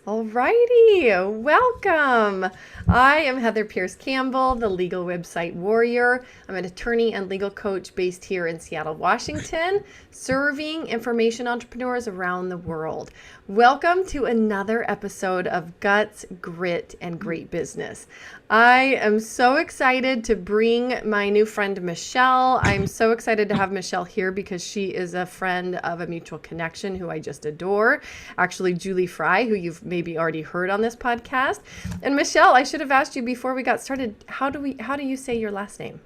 Alrighty, welcome. I am Heather Pierce Campbell, the legal website warrior. I'm an attorney and legal coach based here in Seattle, Washington, serving information entrepreneurs around the world. Welcome to another episode of Guts, Grit, and Great Business. I am so excited to bring my new friend, Michelle. I'm so excited to have Michelle here because she is a friend of a mutual connection who I just adore. Actually, Julie Fry, who you've maybe already heard on this podcast. And Michelle, I should have asked you before we got started, how do you say your last name?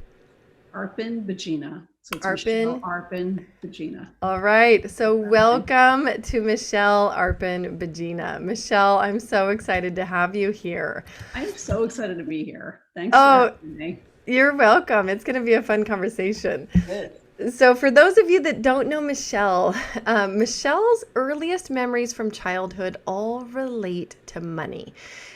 Arpin, Begina. So it's Arpin. Michelle Arpin, Begina. All right. So welcome to Michelle Arpin Begina. Michelle, I'm so excited to have you here. I'm so excited to be here. Thanks for having me. You're welcome. It's going to be a fun conversation. Good. So for those of you that don't know Michelle, Michelle's earliest memories from childhood all relate to money.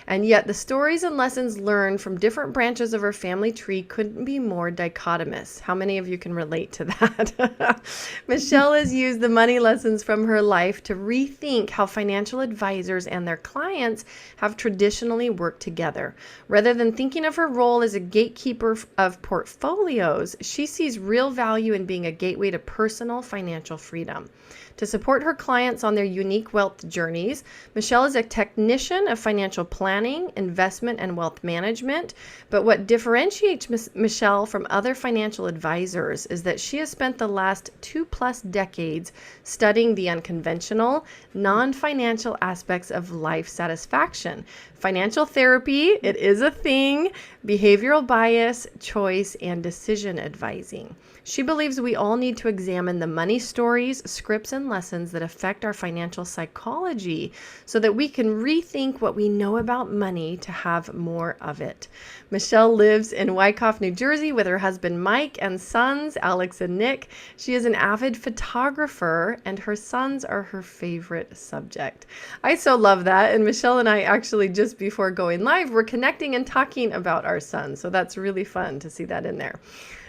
And yet the stories and lessons learned from different branches of her family tree couldn't be more dichotomous. How many of you can relate to that? Michelle has used the money lessons from her life to rethink how financial advisors and their clients have traditionally worked together. Rather than thinking of her role as a gatekeeper of portfolios, she sees real value in being a gateway to personal financial freedom. To support her clients on their unique wealth journeys, Michelle is a technician of financial planning, investment, and wealth management. But what differentiates Michelle from other financial advisors is that she has spent the last 2+ decades studying the unconventional, non-financial aspects of life satisfaction. Financial therapy, it is a thing, behavioral bias, choice, and decision advising. She believes we all need to examine the money stories, scripts, and lessons that affect our financial psychology so that we can rethink what we know about money to have more of it. Michelle lives in Wyckoff, New Jersey with her husband Mike and sons, Alex and Nick. She is an avid photographer and her sons are her favorite subject. I so love that. And Michelle and I actually just before going live, we're connecting and talking about our sons. So that's really fun to see that in there.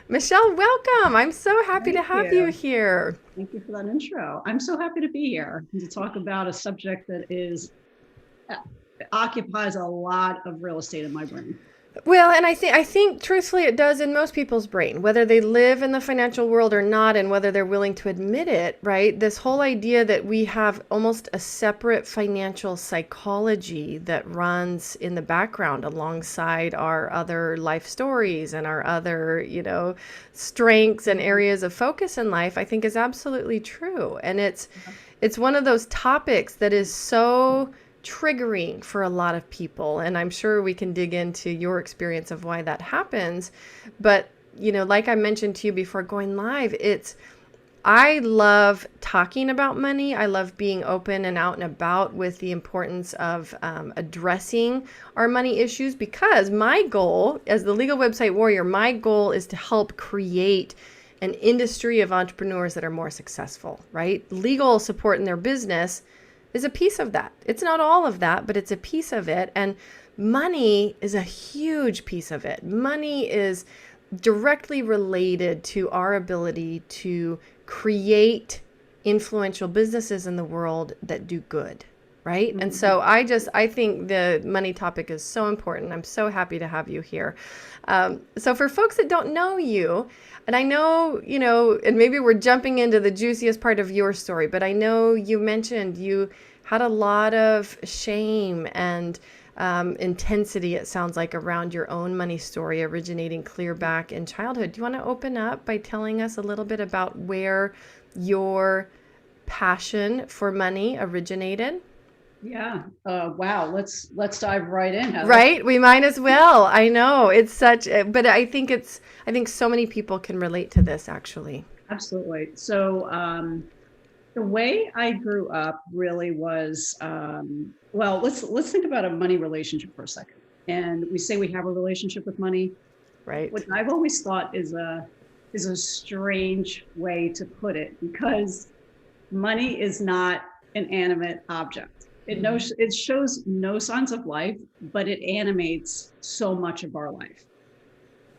Michelle, welcome. I'm so happy to have you here. Thank you for that intro. I'm so happy to be here and to talk about a subject that occupies a lot of real estate in my brain. Well, and I think truthfully it does in most people's brain, whether they live in the financial world or not, and whether they're willing to admit it, right? This whole idea that we have almost a separate financial psychology that runs in the background alongside our other life stories and our other, strengths and areas of focus in life, I think is absolutely true. And it's one of those topics that is so triggering for a lot of people. And I'm sure we can dig into your experience of why that happens. But, like I mentioned to you before going live, I love talking about money. I love being open and out and about with the importance of addressing our money issues, because my goal as the legal website warrior, my goal is to help create an industry of entrepreneurs that are more successful, right? Legal support in their business is a piece of that. It's not all of that, but it's a piece of it. And money is a huge piece of it. Money is directly related to our ability to create influential businesses in the world that do good, right? Mm-hmm. And so I think the money topic is so important. I'm so happy to have you here. So for folks that don't know you, and I know, and maybe we're jumping into the juiciest part of your story, but I know you mentioned you had a lot of shame and intensity, it sounds like, around your own money story originating clear back in childhood. Do you want to open up by telling us a little bit about where your passion for money originated? Yeah. Wow. Let's dive right in, Heather. Right. We might as well. I know it's but I think so many people can relate to this actually. Absolutely. So, the way I grew up really was, let's think about a money relationship for a second. And we say we have a relationship with money. Right. What I've always thought is a strange way to put it, because money is not an animate object. It shows no signs of life, but it animates so much of our life.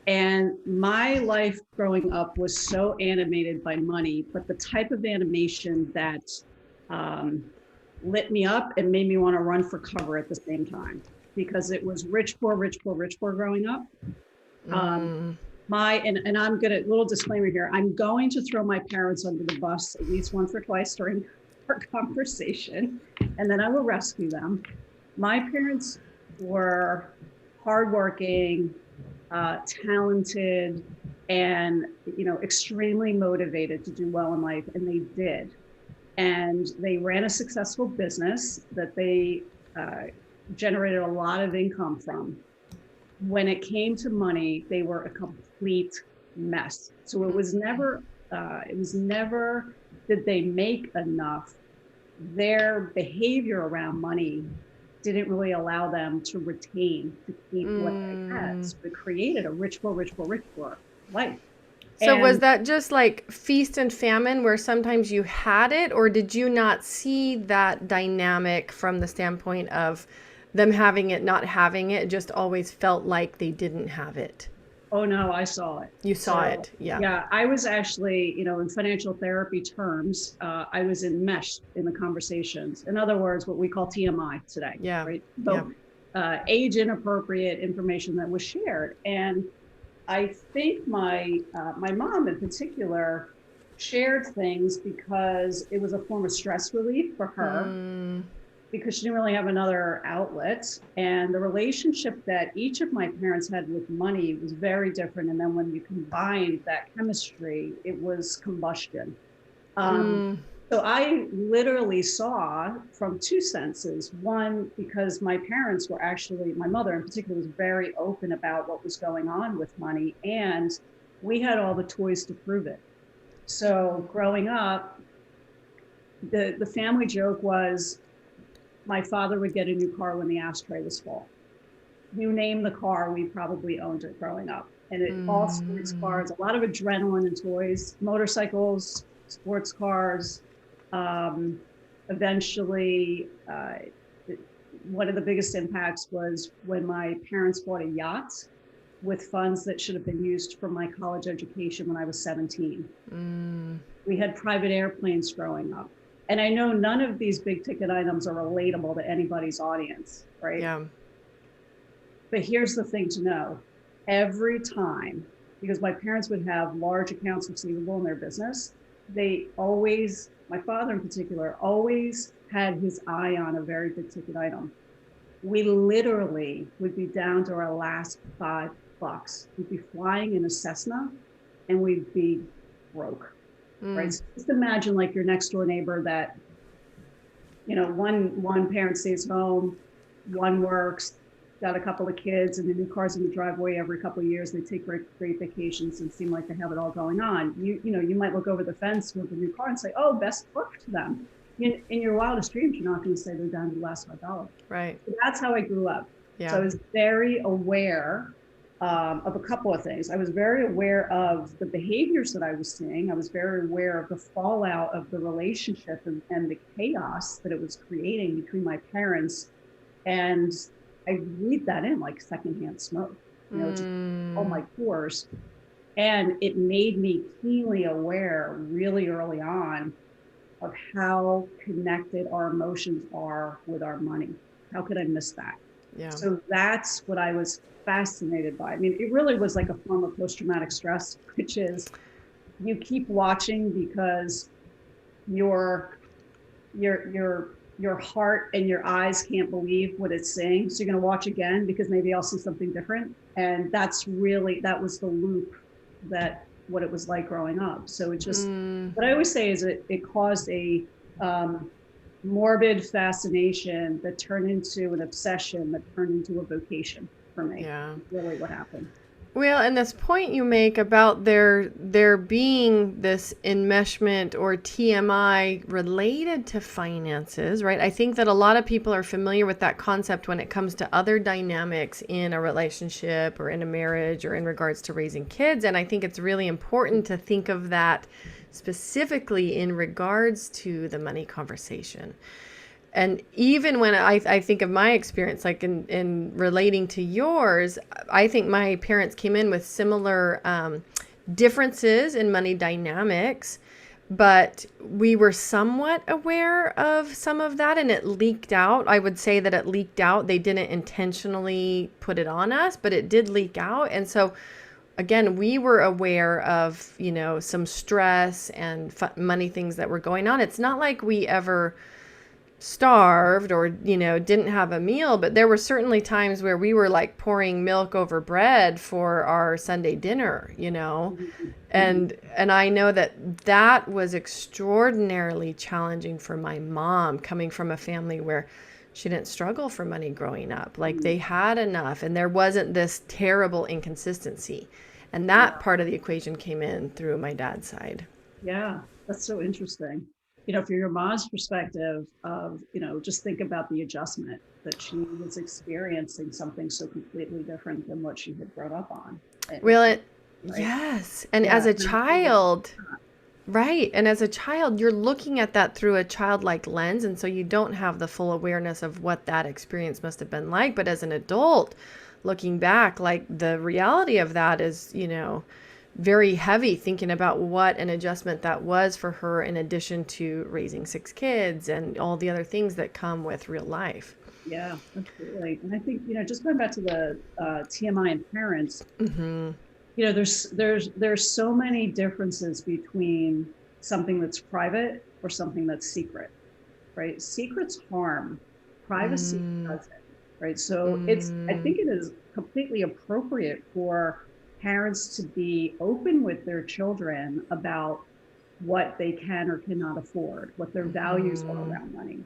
And my life growing up was so animated by money, but the type of animation that lit me up and made me want to run for cover at the same time, because it was rich, poor, rich, poor, rich, poor growing up. And I'm gonna, little disclaimer here, I'm going to throw my parents under the bus at least once or twice during our conversation, and then I will rescue them. My parents were hardworking, talented, and extremely motivated to do well in life, and they did. And they ran a successful business that they generated a lot of income from. When it came to money, they were a complete mess. So it was never did they make enough. Their behavior around money didn't really allow them to retain, to keep what they had. So it created a rich, poor, rich, poor, rich, poor life. So was that just like feast and famine where sometimes you had it, or did you not see that dynamic from the standpoint of them having it, not having it, just always felt like they didn't have it? Oh no, I saw it. You saw it. Yeah. Yeah. I was actually, in financial therapy terms, I was enmeshed in the conversations. In other words, what we call TMI today. Yeah. Right. So age inappropriate information that was shared. And I think my mom in particular shared things because it was a form of stress relief for her, because she didn't really have another outlet. And the relationship that each of my parents had with money was very different. And then when you combined that chemistry, it was combustion. So I literally saw from two senses. One, because my parents were actually, my mother in particular was very open about what was going on with money, and we had all the toys to prove it. So growing up, the family joke was my father would get a new car when the ashtray was full. You name the car, we probably owned it growing up. And it all sports cars, a lot of adrenaline and toys, motorcycles, sports cars. Eventually, one of the biggest impacts was when my parents bought a yacht with funds that should have been used for my college education when I was 17. We had private airplanes growing up. And I know none of these big ticket items are relatable to anybody's audience, right? Yeah. But here's the thing to know. Every time, because my parents would have large accounts receivable in their business, they always, my father in particular, always had his eye on a very big ticket item. We literally would be down to our last $5. We'd be flying in a Cessna and we'd be broke, right? So just imagine like your next door neighbor that, one parent stays home, one works, got a couple of kids, and the new car's in the driveway every couple of years. They take great vacations and seem like they have it all going on. You might look over the fence with the new car and say, oh, best luck to them. In your wildest dreams, you're not going to say they're down to the last $5. Right. So that's how I grew up. Yeah. So I was very aware of a couple of things. I was very aware of the behaviors that I was seeing. I was very aware of the fallout of the relationship and the chaos that it was creating between my parents. And I breathed that in like secondhand smoke, just all my pores. And it made me keenly aware really early on of how connected our emotions are with our money. How could I miss that? Yeah. So that's what I was fascinated by. I mean, it really was like a form of post-traumatic stress, which is you keep watching because your heart and your eyes can't believe what it's saying. So you're going to watch again because maybe I'll see something different. And that was the loop that what it was like growing up. So it just, what I always say is it caused a morbid fascination that turned into an obsession that turned into a vocation for me. Yeah. Really what happened. Well, and this point you make about there being this enmeshment or TMI related to finances, right? I think that a lot of people are familiar with that concept when it comes to other dynamics in a relationship or in a marriage or in regards to raising kids. And I think it's really important to think of that specifically in regards to the money conversation. And even when I think of my experience, like in relating to yours, I think my parents came in with similar differences in money dynamics, but we were somewhat aware of some of that, and it leaked out. I would say that it leaked out. They didn't intentionally put it on us, but it did leak out. And so again, we were aware of, some stress and money things that were going on. It's not like we ever starved or, didn't have a meal, but there were certainly times where we were like pouring milk over bread for our Sunday dinner, and I know that was extraordinarily challenging for my mom, coming from a family where she didn't struggle for money growing up. Like they had enough, and there wasn't this terrible inconsistency. And that part of the equation came in through my dad's side. Yeah, that's so interesting. From your mom's perspective of, just think about the adjustment that she was experiencing something so completely different than what she had grown up on. Right? Yes. And as a child, right. And as a child, you're looking at that through a childlike lens. And so you don't have the full awareness of what that experience must have been like. But as an adult, looking back, like the reality of that is, very heavy, thinking about what an adjustment that was for her, in addition to raising 6 kids and all the other things that come with real life. Yeah, absolutely. And I think, just going back to the TMI and parents, there's so many differences between something that's private or something that's secret, right? Secrets harm, privacy doesn't, right? So I think it is completely appropriate for parents to be open with their children about what they can or cannot afford, what their values are around money.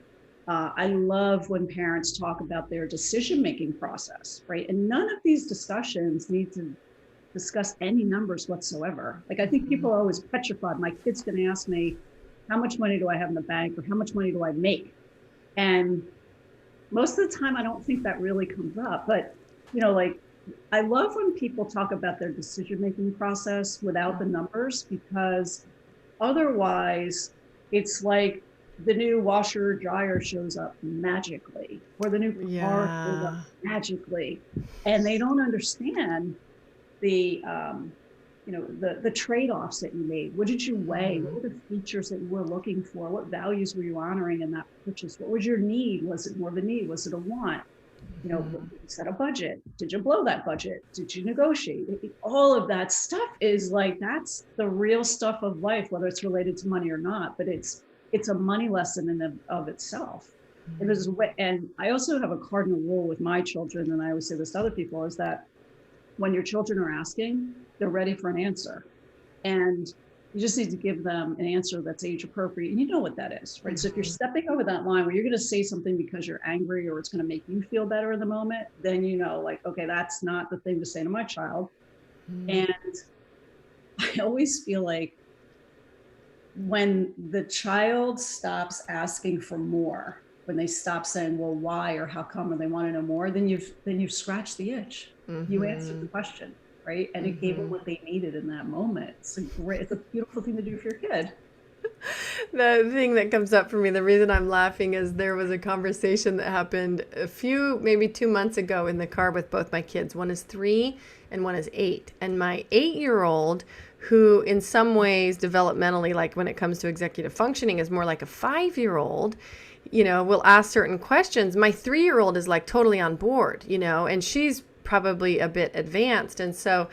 I love when parents talk about their decision-making process, right? And none of these discussions need to discuss any numbers whatsoever. Like, I think people are always petrified. My kid's going to ask me, how much money do I have in the bank, or how much money do I make? And most of the time, I don't think that really comes up. But, I love when people talk about their decision-making process without the numbers, because otherwise it's like the new washer or dryer shows up magically, or the new car shows up magically, and they don't understand the trade-offs that you made. What did you weigh? What were the features that you were looking for? What values were you honoring in that purchase? What was your need? Was it more of a need? Was it a want? Set a budget. Did you blow that budget? Did you negotiate? All of that stuff is like, that's the real stuff of life, whether it's related to money or not, but it's a money lesson in of itself. And I also have a cardinal rule with my children, and I always say this to other people, is that when your children are asking, they're ready for an answer. And you just need to give them an answer that's age appropriate. And you know what that is, right? So if you're stepping over that line where you're going to say something because you're angry or it's going to make you feel better in the moment, then okay, that's not the thing to say to my child. And I always feel like when the child stops asking for more, when they stop saying, well, why or how come, or they want to know more, then you've scratched the itch. You answered the question. Right. And it gave them what they needed in that moment. It's a beautiful thing to do for your kid. The thing that comes up for me, the reason I'm laughing, is there was a conversation that happened maybe 2 months ago in the car with both my kids. One is 3 and one is 8. And my 8-year-old, who in some ways developmentally, like when it comes to executive functioning, is more like a 5-year-old, will ask certain questions. My 3-year-old is like totally on board, and she's probably a bit advanced. And so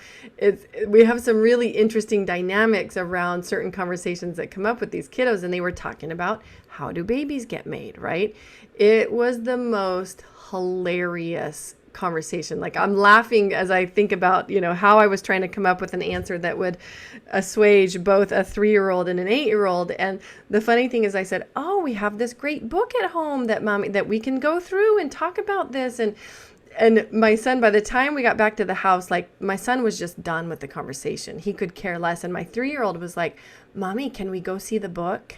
we have some really interesting dynamics around certain conversations that come up with these kiddos. And they were talking about, how do babies get made, right? It was the most hilarious conversation. Like, I'm laughing as I think about, how I was trying to come up with an answer that would assuage both a 3-year-old and an 8-year-old. And the funny thing is, I said, oh, we have this great book at home that we can go through and talk about this. And my son, by the time we got back to the house, like, my son was just done with the conversation. He could care less. And my 3-year-old was like, Mommy, can we go see the book?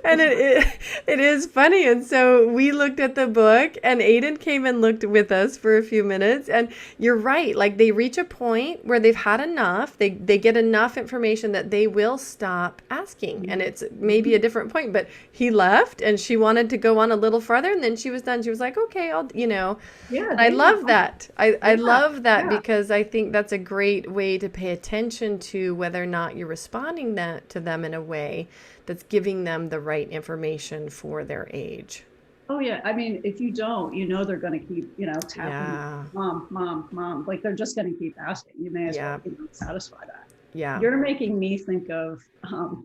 And it is funny. And so we looked at the book, and Aiden came and looked with us for a few minutes. And you're right. Like, they reach a point where they've had enough. They get enough information that they will stop asking. And it's maybe a different point. But he left, and she wanted to go on a little farther. And then she was done. She was like, okay, Yeah, And I love that. I love that yeah. because I think that's a great way to pay attention to whether or not you're responding to them in a way that's giving them the right information for their age. Oh yeah. I mean, if you don't, they're going to keep, tapping, Yeah. mom, mom, mom. Like they're just going to keep asking. You may as well satisfy that. Yeah. You're making me think of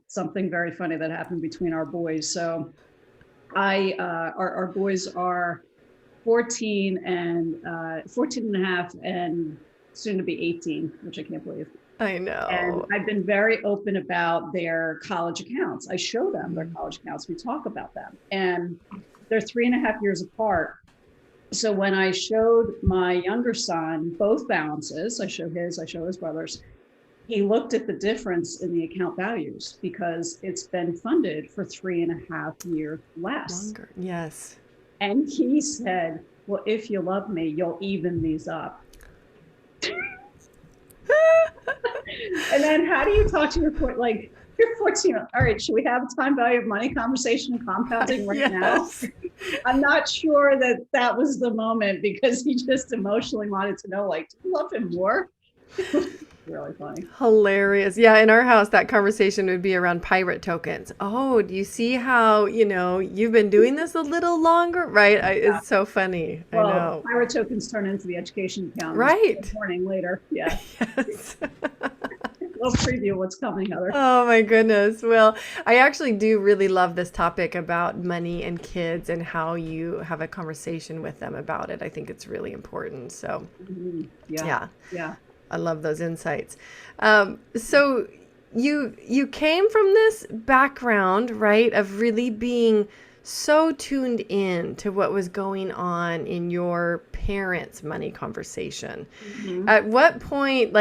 something very funny that happened between our boys. So our boys are 14 and 14 and a half and soon to be 18, which I can't believe. I know. And I've been very open about their college accounts. I show them their college accounts. We talk about them. And they're 3.5 years apart. So when I showed my younger son both balances, I show his brother's, he looked at the difference in the account values because it's been funded for 3.5 years less. Longer. Yes. And he said, well, if you love me, you'll even these up. And then how do you talk to your like you're 14? All right, should we have a time value of money conversation and compounding right now? I'm not sure that was the moment because he just emotionally wanted to know, like, do you love him more? Really funny. Hilarious. Yeah, in our house, that conversation would be around pirate tokens. Oh, do you see how, you've been doing this a little longer? Right? It's so funny. Well, I know. Pirate tokens turn into the education account. Right. Morning later. Yeah. Yes. We'll preview what's coming, Heather. Oh my goodness. Well, I actually do really love this topic about money and kids and how you have a conversation with them about it. I think it's really important. So, Yeah. I love those insights. So you came from this background, right, of really being so tuned in to what was going on in your parents' money conversation. At what point,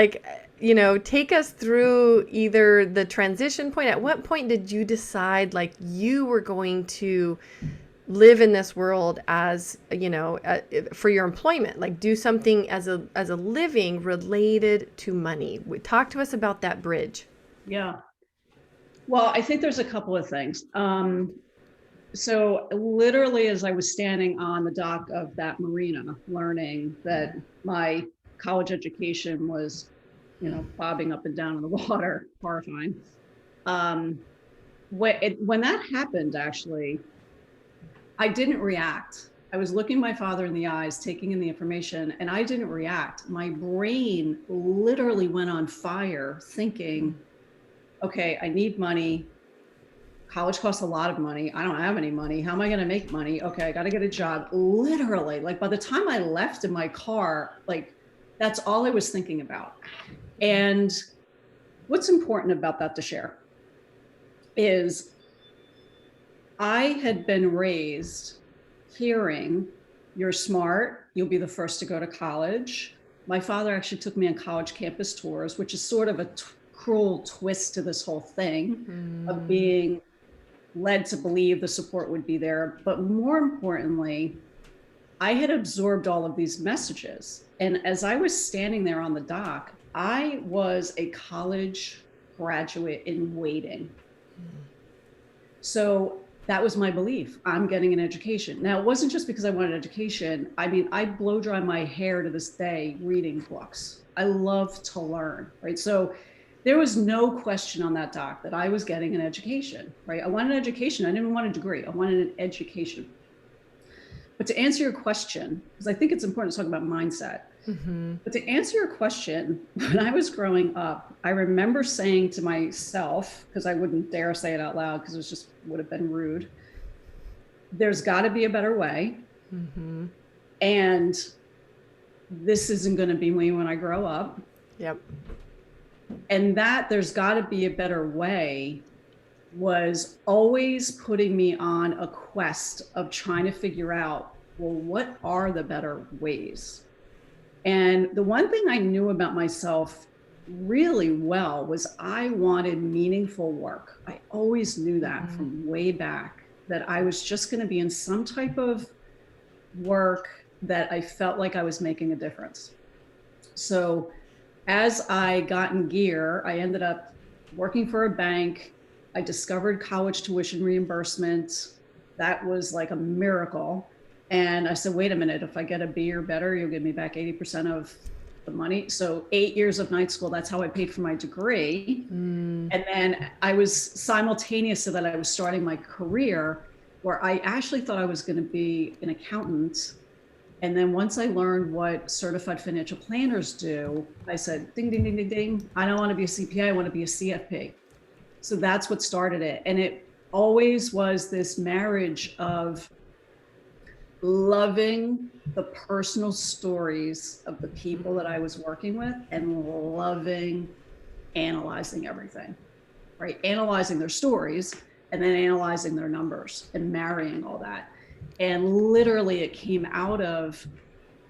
take us through either the transition point. At what point did you decide, you were going to live in this world as, for your employment, do something as a living related to money? Talk to us about that bridge. Yeah. Well, I think there's a couple of things. So literally, as I was standing on the dock of that marina, learning that my college education was, bobbing up and down in the water, horrifying. When that happened, actually, I didn't react. I was looking my father in the eyes, taking in the information, and I didn't react. My brain literally went on fire thinking, okay, I need money. College costs a lot of money. I don't have any money. How am I going to make money? Okay, I got to get a job. Literally, by the time I left in my car, that's all I was thinking about. And what's important about that to share is I had been raised hearing, you're smart, you'll be the first to go to college. My father actually took me on college campus tours, which is sort of a cruel twist to this whole thing of being led to believe the support would be there. But more importantly, I had absorbed all of these messages. And as I was standing there on the dock, I was a college graduate in waiting. So that was my belief. I'm getting an education. Now, it wasn't just because I wanted education. I mean, I blow dry my hair to this day reading books. I love to learn, right? So there was no question on that doc that I was getting an education, right? I wanted an education. I didn't want a degree. I wanted an education. But to answer your question, because I think it's important to talk about mindset, but to answer your question, when I was growing up, I remember saying to myself, because I wouldn't dare say it out loud because it would have been rude, there's got to be a better way. And this isn't going to be me when I grow up. Yep. And that there's got to be a better way was always putting me on a quest of trying to figure out, well, what are the better ways? And the one thing I knew about myself really well was I wanted meaningful work. I always knew that from way back, that I was just going to be in some type of work that I felt like I was making a difference. So as I got in gear, I ended up working for a bank. I discovered college tuition reimbursement. That was like a miracle. And I said, wait a minute, if I get a B or better, you'll give me back 80% of the money. So 8 years of night school, that's how I paid for my degree. And then I was simultaneous to that, I was starting my career where I actually thought I was going to be an accountant. And then once I learned what certified financial planners do, I said, ding, ding, ding, ding, ding. I don't want to be a CPA. I want to be a CFP. So that's what started it. And it always was this marriage of loving the personal stories of the people that I was working with and loving analyzing everything, right? Analyzing their stories and then analyzing their numbers and marrying all that. And literally it came out of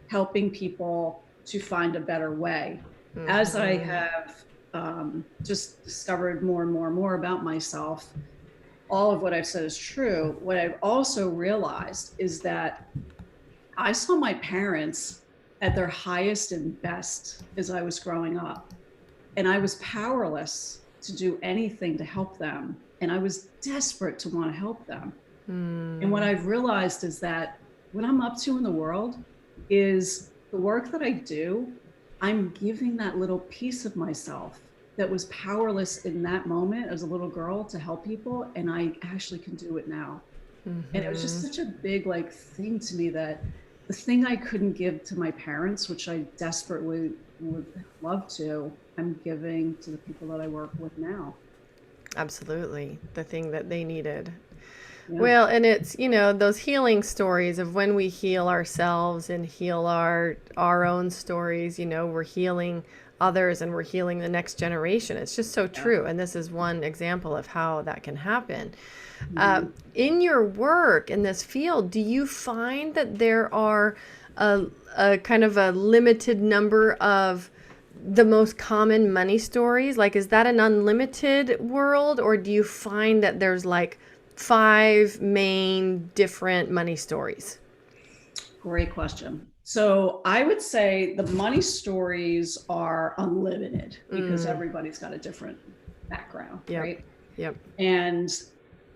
helping people to find a better way. As I have just discovered more and more and more about myself, all of what I've said is true. What I've also realized is that I saw my parents at their highest and best as I was growing up. And I was powerless to do anything to help them. And I was desperate to want to help them. And what I've realized is that what I'm up to in the world is the work that I do, I'm giving that little piece of myself that was powerless in that moment as a little girl to help people. And I actually can do it now. And it was just such a big like thing to me, that the thing I couldn't give to my parents, which I desperately would love to, I'm giving to the people that I work with now. Absolutely. The thing that they needed. Yeah. Well, and it's, those healing stories of when we heal ourselves and heal our own stories, we're healing others and we're healing the next generation. It's just so true. And this is one example of how that can happen. In your work in this field, do you find that there are a kind of a limited number of the most common money stories? Like, is that an unlimited world, or do you find that there's like 5 main different money stories? Great question. So I would say the money stories are unlimited because everybody's got a different background, right? Yep. And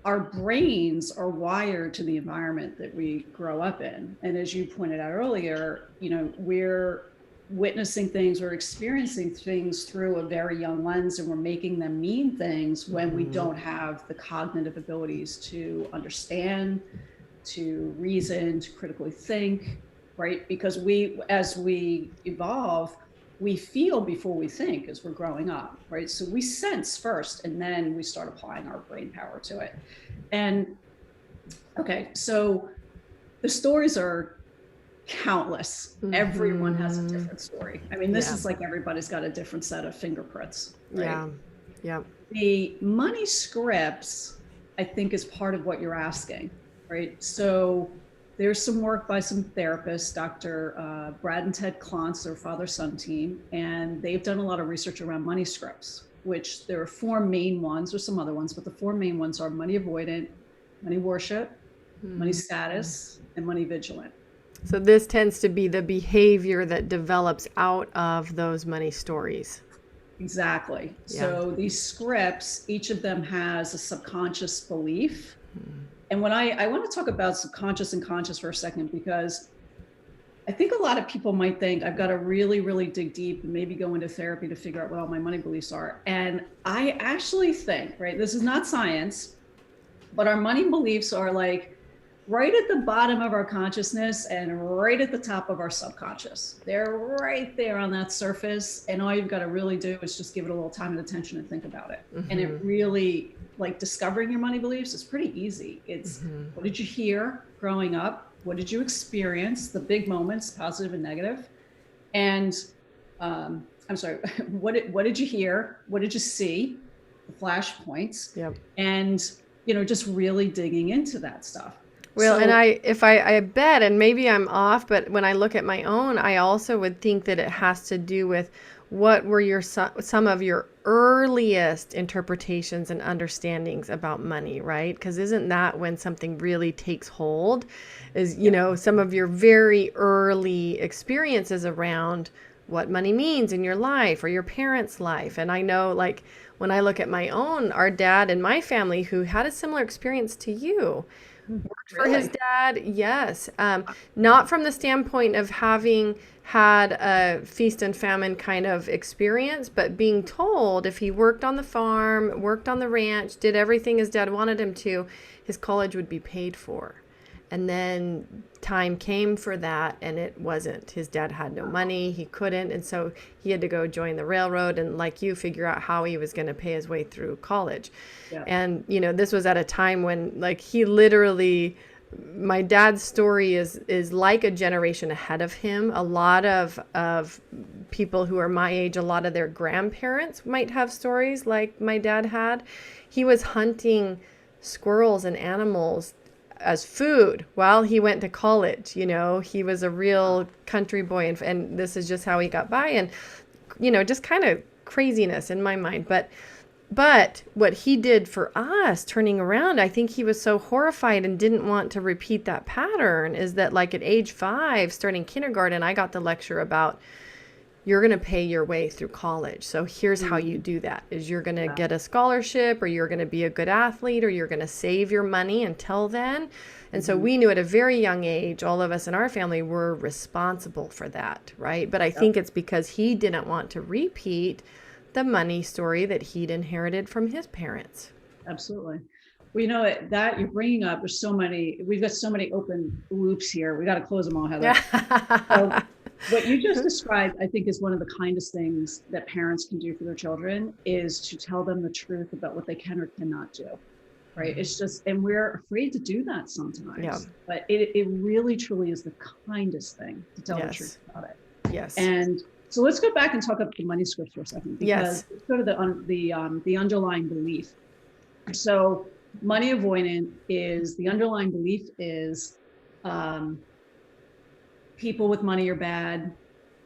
our brains are wired to the environment that we grow up in. And as you pointed out earlier, we're witnessing things, we're experiencing things through a very young lens, and we're making them mean things when we don't have the cognitive abilities to understand, to reason, to critically think, right? Because as we evolve, we feel before we think as we're growing up, right? So we sense first, and then we start applying our brain power to it. And okay, so the stories are countless. Everyone has a different story. I mean, this is like everybody's got a different set of fingerprints, right? Yeah. The money scripts, I think, is part of what you're asking, right? So there's some work by some therapists, Dr. Brad and Ted Klontz, their father-son team, and they've done a lot of research around money scripts, which there are 4 main ones, or some other ones, but the 4 main ones are money avoidant, money worship, money status, and money vigilant. So this tends to be the behavior that develops out of those money stories. Exactly. Yeah. So these scripts, each of them has a subconscious belief. And when I want to talk about subconscious and conscious for a second, because I think a lot of people might think I've got to really, really dig deep and maybe go into therapy to figure out what all my money beliefs are. And I actually think, right, this is not science, but our money beliefs are like right at the bottom of our consciousness and right at the top of our subconscious. They're right there on that surface. And all you've got to really do is just give it a little time and attention and think about it. And it really, like, discovering your money beliefs is pretty easy. It's what did you hear growing up? What did you experience? The big moments, positive and negative. And I'm sorry, what did you hear? What did you see? The flash points. Yep. And, just really digging into that stuff. Well, and I bet, and maybe I'm off, but when I look at my own, I also would think that it has to do with what were some of your earliest interpretations and understandings about money, right? Because isn't that when something really takes hold? Is, some of your very early experiences around what money means in your life or your parents' life. And I know, like, when I look at our dad and my family, who had a similar experience to you, worked for his Really? dad, yes. Not from the standpoint of having had a feast and famine kind of experience, but being told if he worked on the farm, worked on the ranch, did everything his dad wanted him to, his college would be paid for. And then time came for that, and it wasn't. His dad had no money. He couldn't. And so he had to go join the railroad and, like you, figure out how he was going to pay his way through college. Yeah. And, this was at a time when, like, he literally, my dad's story is like a generation ahead of him. A lot of people who are my age, a lot of their grandparents might have stories like my dad had. He was hunting squirrels and animals as food while he went to college. He was a real country boy, and this is just how he got by, and just kind of craziness in my mind. But what he did for us, turning around, I think he was so horrified and didn't want to repeat that pattern, is that, like, at age 5, starting kindergarten, I got the lecture about, you're going to pay your way through college. So here's how you do that, is you're going to get a scholarship, or you're going to be a good athlete, or you're going to save your money until then. And so we knew at a very young age, all of us in our family were responsible for that, right? But I think it's because he didn't want to repeat the money story that he'd inherited from his parents. Absolutely. Well, that you're bringing up, we've got so many open loops here. We got to close them all, Heather. So, what you just described, I think, is one of the kindest things that parents can do for their children, is to tell them the truth about what they can or cannot do, right? It's just, and we're afraid to do that sometimes. Yeah. But it really, truly is the kindest thing to tell the truth about it. Yes. And so let's go back and talk about the money script for a second, because it's sort of the underlying belief. So money avoidant the underlying belief is, people with money are bad.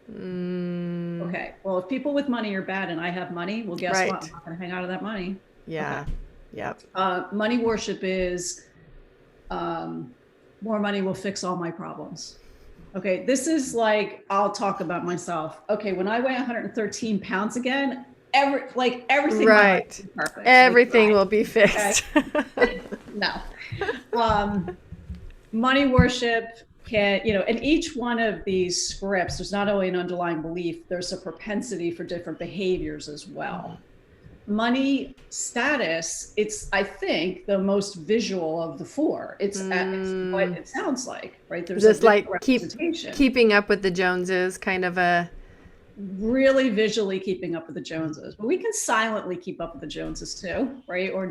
Okay. Well, if people with money are bad and I have money, well, guess what? I'm not going to hang out of that money. Yeah. Okay. Yep. Money worship is, more money will fix all my problems. Okay. This is like, I'll talk about myself. Okay. When I weigh 113 pounds again, everything right. Will be perfect. Everything will be fixed. Okay. No. Money worship can, in each one of these scripts, there's not only an underlying belief, there's a propensity for different behaviors as well. Money status, it's, I think, the most visual of the four. It's what it sounds like, right? There's just like keeping up with the Joneses, kind of a really visually keeping up with the Joneses. But we can silently keep up with the Joneses too, right? Or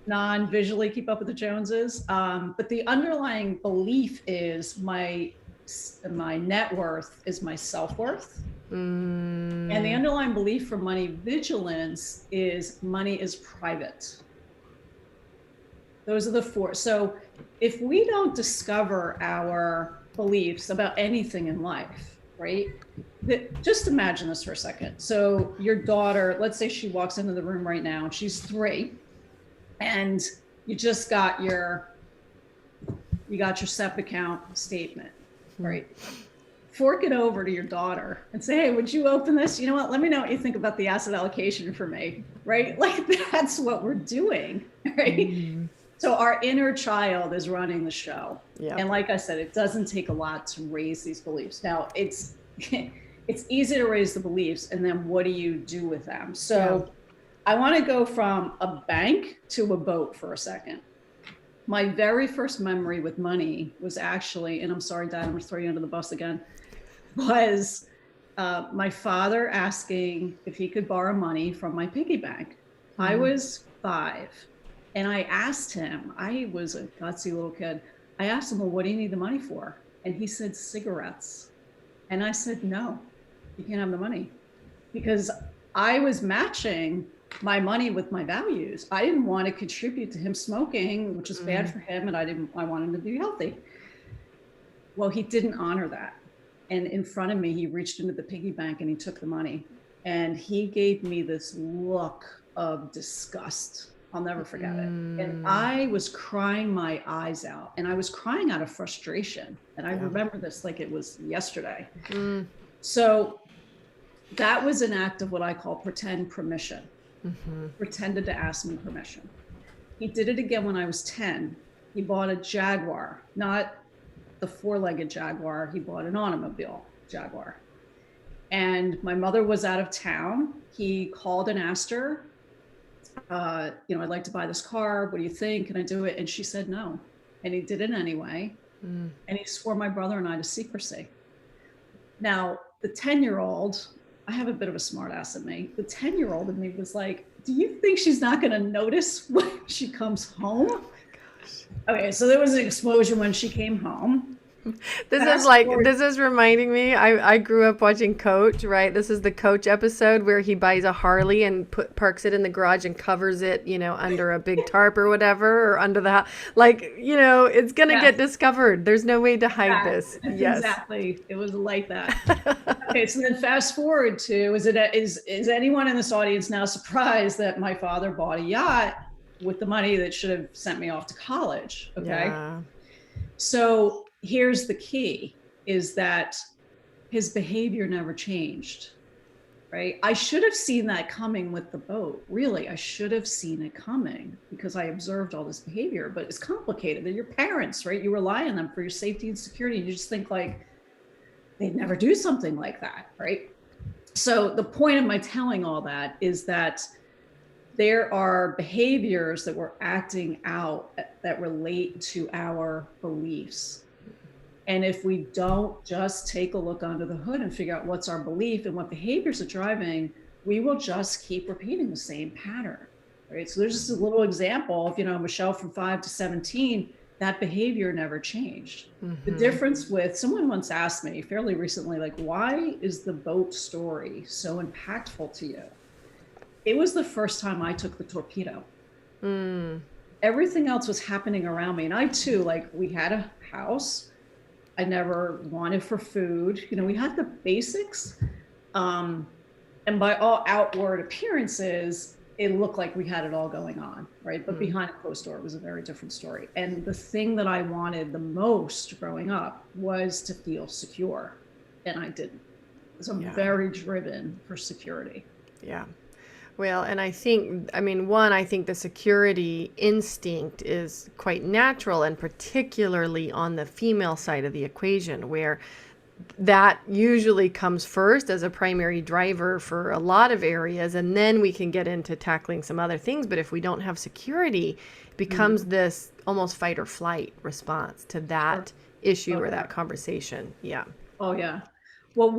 non-visually keep up with the Joneses. But the underlying belief is my net worth is my self-worth. And the underlying belief for money vigilance is money is private. Those are the four. So if we don't discover our beliefs about anything in life, right? Just imagine this for a second. So your daughter, let's say she walks into the room right now and she's 3, and you just got your SEP account statement, right? Fork it over to your daughter and say, hey, would you open this? You know what? Let me know what you think about the asset allocation for me, right? Like, that's what we're doing, right? So our inner child is running the show. Yeah. And like I said, it doesn't take a lot to raise these beliefs. Now, it's easy to raise the beliefs, and then what do you do with them? So I want to go from a bank to a boat for a second. My very first memory with money was actually, and I'm sorry, Dad, I'm going to throw you under the bus again, was my father asking if he could borrow money from my piggy bank. I was 5. And I asked him, I was a gutsy little kid. I asked him, well, what do you need the money for? And he said, cigarettes. And I said, no, you can't have the money, because I was matching my money with my values. I didn't want to contribute to him smoking, which is bad for him. And I wanted him to be healthy. Well, he didn't honor that. And in front of me, he reached into the piggy bank and he took the money. and he gave me this look of disgust. I'll never forget it. And I was crying my eyes out, and I was crying out of frustration. And I remember this like it was yesterday. So that was an act of what I call pretend permission. Pretended to ask me permission. He did it again when I was 10. He bought a Jaguar, not the four-legged Jaguar. He bought an automobile Jaguar. And my mother was out of town. He called and asked her, I'd like to buy this car. What do you think? Can I do it? And she said no. And he did it anyway. And he swore my brother and I to secrecy. Now, the 10-year-old, I have a bit of a smart ass in me. The 10-year-old in me was like, do you think she's not going to notice when she comes home? Oh my gosh. Okay, so there was an explosion when she came home. This is reminding me, I grew up watching Coach, right? This is the Coach episode where he buys a Harley and parks it in the garage and covers it, under a big tarp or whatever, or under the house. It's going to get discovered. There's no way to hide this. Yes. Exactly. It was like that. Okay, so then fast forward to, is anyone in this audience now surprised that my father bought a yacht with the money that should have sent me off to college? Okay. Yeah. So here's the key, is that his behavior never changed, right? I should have seen that coming with the boat. Really, I should have seen it coming because I observed all this behavior, but it's complicated. They're your parents, right? You rely on them for your safety and security. You just think like they'd never do something like that, right? So the point of my telling all that is that there are behaviors that we're acting out that relate to our beliefs. And if we don't just take a look under the hood and figure out what's our belief and what behaviors are driving, we will just keep repeating the same pattern, right? So there's just a little example of, Michelle from 5 to 17, that behavior never changed. The difference with, someone once asked me fairly recently, like, why is the boat story so impactful to you? It was the first time I took the torpedo. Everything else was happening around me. And I too, we had a house. I never wanted for food. We had the basics. And by all outward appearances, it looked like we had it all going on, right? But behind a closed door, it was a very different story. And the thing that I wanted the most growing up was to feel secure. And I didn't. So I'm very driven for security. Yeah. Well, and I think the security instinct is quite natural, and particularly on the female side of the equation, where that usually comes first as a primary driver for a lot of areas, and then we can get into tackling some other things. But if we don't have security, it becomes this almost fight or flight response to that issue or that conversation. Yeah. Oh, yeah. Well,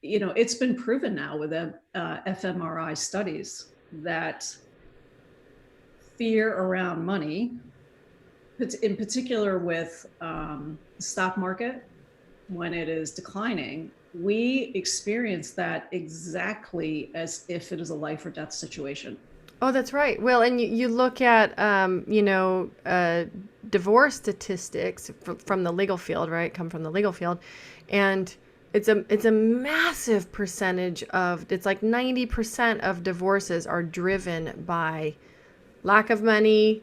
it's been proven now with fMRI studies that fear around money, in particular with the stock market, when it is declining, we experience that exactly as if it is a life or death situation. Oh, that's right. Well, and you look at, divorce statistics from the legal field, right? Come from the legal field. And it's a massive percentage of, it's like 90% of divorces are driven by lack of money,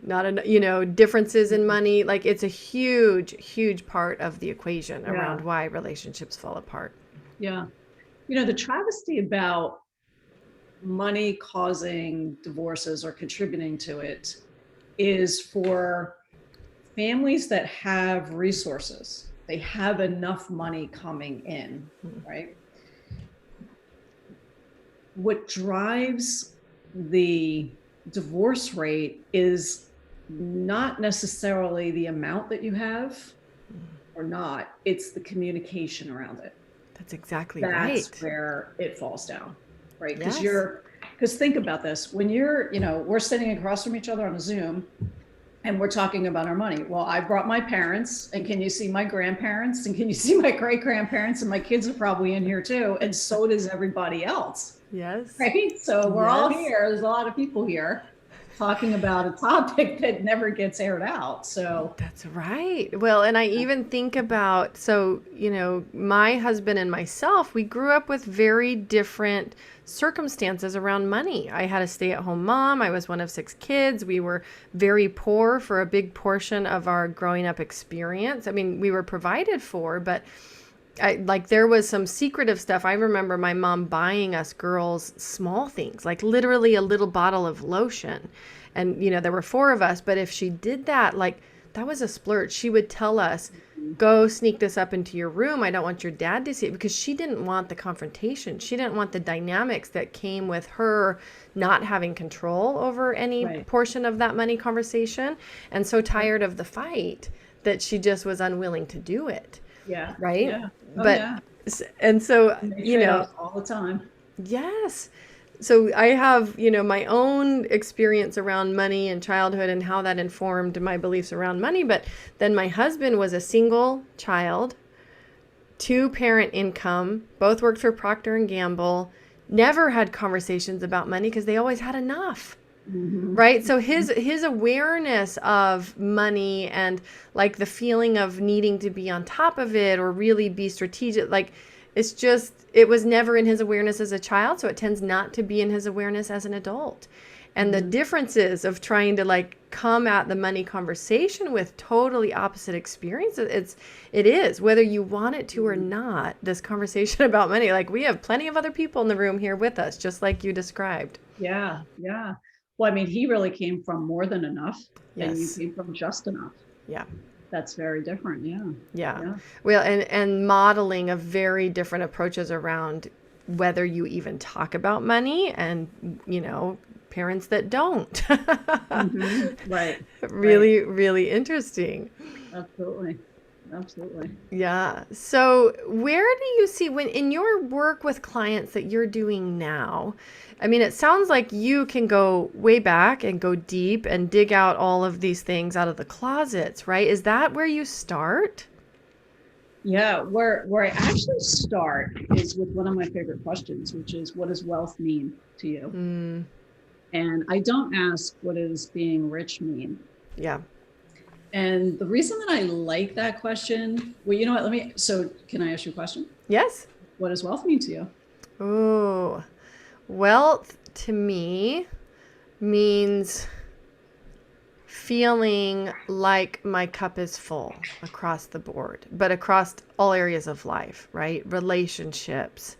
differences in money. Like, it's a huge, huge part of the equation around why relationships fall apart. Yeah. The travesty about money causing divorces or contributing to it is for families that have resources. They have enough money coming in, right? What drives the divorce rate is not necessarily the amount that you have or not, it's the communication around it. That's exactly right. That's where it falls down, right? Because think about this, when we're sitting across from each other on a Zoom and we're talking about our money. Well, I brought my parents, and can you see my grandparents, and can you see my great grandparents, and my kids are probably in here too, and so does everybody else. Yes. Right? So we're all here. There's a lot of people here talking about a topic that never gets aired out. So That's right. Well, and I even think about, so, my husband and myself, we grew up with very different circumstances around money. I had a stay-at-home mom. I was one of 6 kids. We were very poor for a big portion of our growing up experience. I mean, we were provided for, but there was some secretive stuff. I remember my mom buying us girls small things, like literally a little bottle of lotion. And, there were 4 of us, but if she did that, that was a splurge. She would tell us, go sneak this up into your room. I don't want your dad to see it, because she didn't want the confrontation. She didn't want the dynamics that came with her not having control over any portion of that money conversation, and so tired of the fight that she just was unwilling to do it. Yeah. Right. Yeah. Oh, but yeah. And so, all the time. Yes. So I have, my own experience around money and childhood and how that informed my beliefs around money. But then my husband was a single child, 2-parent income, both worked for Procter and Gamble, never had conversations about money because they always had enough. Mm-hmm. Right. So his awareness of money and the feeling of needing to be on top of it or really be strategic, it was never in his awareness as a child. So it tends not to be in his awareness as an adult. And the differences of trying to come at the money conversation with totally opposite experiences. It is, whether you want it to or not, this conversation about money. We have plenty of other people in the room here with us, just like you described. Yeah. Yeah. Well, I mean, he really came from more than enough. Yes. And you came from just enough. Yeah. That's very different. Yeah. Well, and modeling of very different approaches around whether you even talk about money and, parents that don't. Mm-hmm. Right. Really interesting. Absolutely. Yeah. So where do you see, when in your work with clients that you're doing now, I mean, it sounds like you can go way back and go deep and dig out all of these things out of the closets, right? Is that where you start? Yeah. Where I actually start is with one of my favorite questions, which is, what does wealth mean to you? Mm. And I don't ask, what does being rich mean? Yeah. And the reason that I like that question, well, you know what, so can I ask you a question? Yes. What does wealth mean to you? Oh, wealth to me means feeling like my cup is full across the board, but across all areas of life, right? Relationships,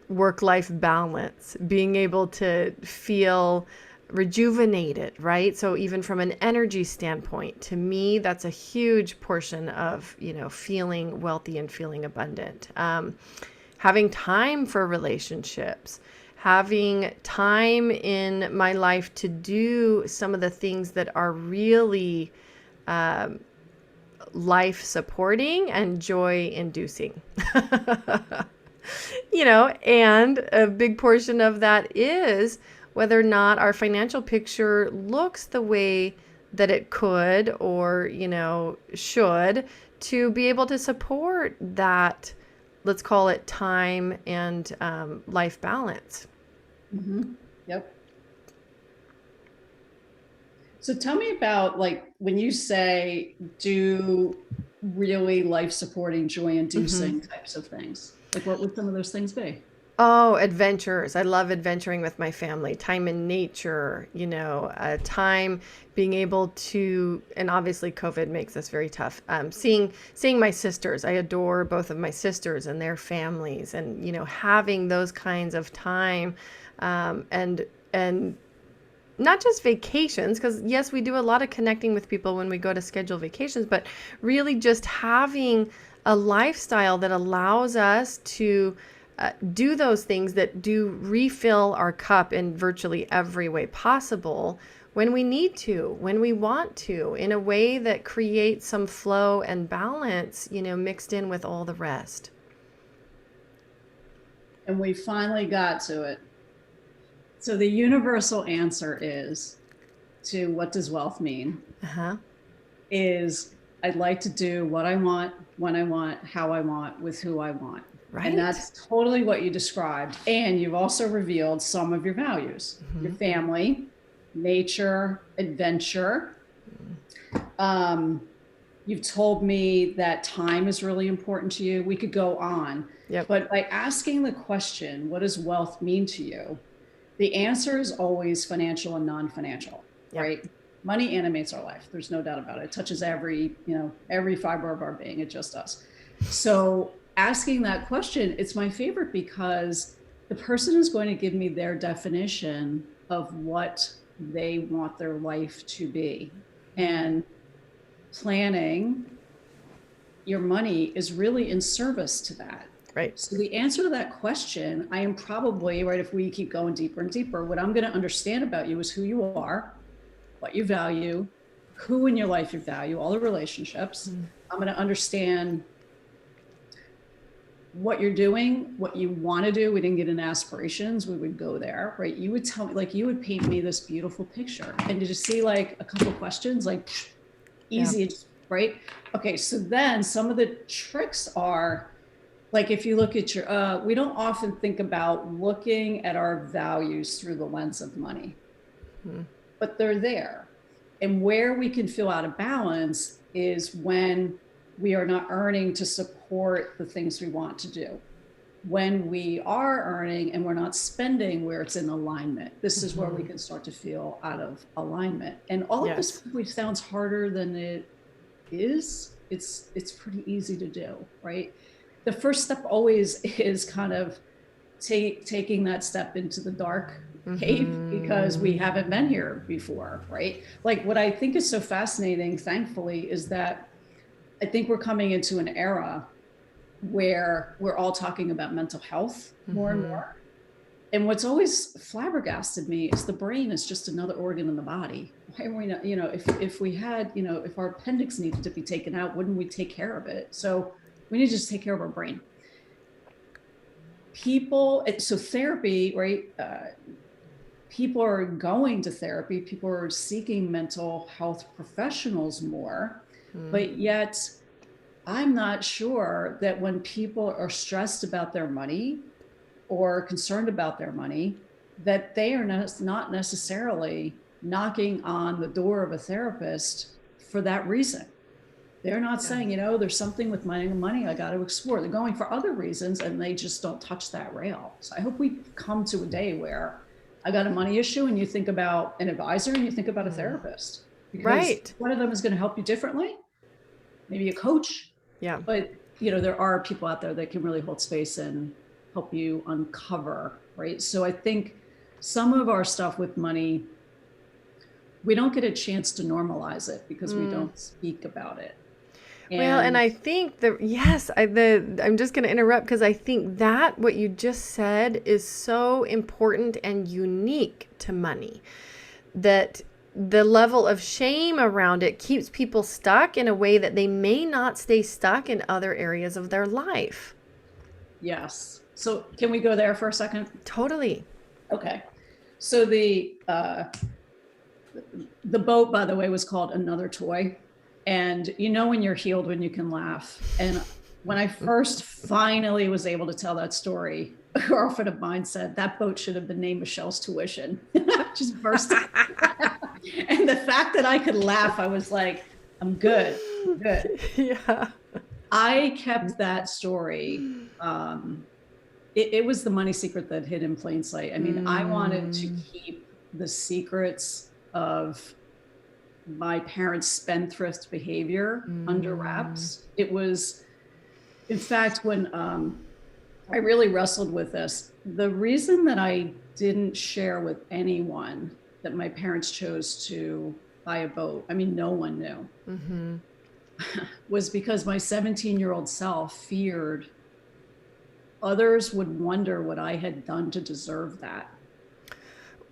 work-life balance, being able to feel rejuvenated, right? So even from an energy standpoint, to me, that's a huge portion of, feeling wealthy and feeling abundant. Having time for relationships, having time in my life to do some of the things that are really life supporting and joy inducing. And a big portion of that is whether or not our financial picture looks the way that it could or, should, to be able to support that, let's call it time and life balance. Mm-hmm. Yep. So tell me about, when you say do really life supporting, joy inducing types of things, what would some of those things be? Oh, adventures. I love adventuring with my family, time in nature, time being able to, and obviously COVID makes this very tough. Seeing my sisters. I adore both of my sisters and their families, and, having those kinds of time, and not just vacations, because yes, we do a lot of connecting with people when we go to schedule vacations, but really just having a lifestyle that allows us to do those things that do refill our cup in virtually every way possible when we need to, when we want to, in a way that creates some flow and balance, mixed in with all the rest. And we finally got to it. So the universal answer is to what does wealth mean? Is I'd like to do what I want, when I want, how I want, with who I want. Right. And that's totally what you described. And you've also revealed some of your values, your family, nature, adventure. You've told me that time is really important to you. We could go on. Yep. But by asking the question, what does wealth mean to you? The answer is always financial and non-financial, Yep. right? Money animates our life. There's no doubt about it. It touches every fiber of our being. It just does. So asking that question, it's my favorite because the person is going to give me their definition of what they want their life to be. And planning your money is really in service to that. Right. So the answer to that question, I am probably, right, if we keep going deeper and deeper, what I'm going to understand about you is who you are, what you value, who in your life you value, all the relationships. I'm going to understand what you're doing, what you want to do. We didn't get into aspirations. We would go there, right? You would tell me, like, you would paint me this beautiful picture. And to just see like a couple of questions, like easy, right? Okay. So then some of the tricks are, like, if you look at your, we don't often think about looking at our values through the lens of money, but they're there. And where we can feel out of balance is when we are not earning to support the things we want to do. When we are earning and we're not spending where it's in alignment, this is where we can start to feel out of alignment. And all of this probably sounds harder than it is. It's pretty easy to do, right? The first step always is kind of taking that step into the dark cave because we haven't been here before, right? Like, what I think is so fascinating, thankfully, is that I think we're coming into an era where we're all talking about mental health more and more. And what's always flabbergasted me is the brain is just another organ in the body. Why are we not, if we had, if our appendix needed to be taken out, wouldn't we take care of it? So we need to just take care of our brain. So therapy, right? People are going to therapy. People are seeking mental health professionals more, but yet I'm not sure that when people are stressed about their money or concerned about their money, that they are not necessarily knocking on the door of a therapist for that reason. They're not saying, there's something with my money I got to explore. They're going for other reasons and they just don't touch that rail. So I hope we come to a day where I got a money issue and you think about an advisor and you think about a therapist. Because one of them is going to help you differently. Maybe a coach. Yeah. But, there are people out there that can really hold space and help you uncover, right? So I think some of our stuff with money, we don't get a chance to normalize it because we don't speak about it. And I think I'm just going to interrupt because I think that what you just said is so important and unique to money, that the level of shame around it keeps people stuck in a way that they may not stay stuck in other areas of their life. Yes. So can we go there for a second? Totally. Okay. So the boat, by the way, was called Another Toy. And when you're healed, when you can laugh. And when I first finally was able to tell that story, a girlfriend of mine said that boat should have been named Michelle's Tuition. Just burst out. And the fact that I could laugh, I was like, I'm good. Yeah. I kept that story. It was the money secret that hid in plain sight. I mean, I wanted to keep the secrets of my parents' spendthrift behavior under wraps. It was, in fact, when I really wrestled with this, the reason that I didn't share with anyone that my parents chose to buy a boat, I mean, no one knew, was because my 17-year-old self feared others would wonder what I had done to deserve that.